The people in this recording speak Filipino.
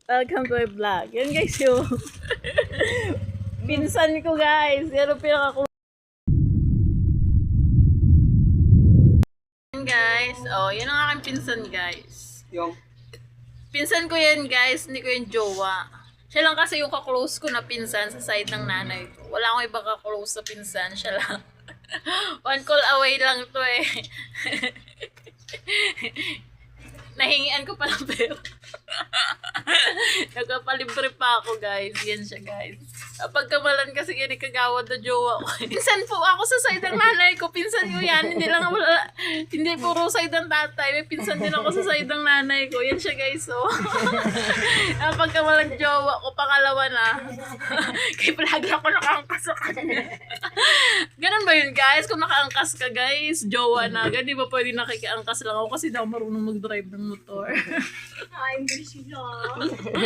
Welcome to my vlog. Yan guys yung pinsan ko guys. Yan ang Yan guys. Oh, yan ang aking pinsan guys. Yung Pinsan ko yan guys. Hindi ko yung jowa. Siya lang kasi yung ka-close ko na pinsan sa side ng nanay ko. Wala akong iba ka-close sa pinsan. Siya lang. One call away lang to eh. Nahingian ko pa ng pera. Nagpapalibre pa ako guys. Yan siya guys. Pagkamalan kasi yan ikagawad na jowa ko. Pinsan po ako sa side ng nanay ko. Pinsan ko yan. Hindi puro side ng tatay. May pinsan din ako sa side ng nanay ko. Yan siya guys. So, pagkamalan jowa ko. Pangalawa na. Kaya palagi ako nakaangkas sa kanya. Ganun ba yun guys? Kung nakaangkas ka guys, jowa na. Di ba pwede nakikiangkas lang ako kasi daw marunong mag-drive ng motor. Ay, hindi siya.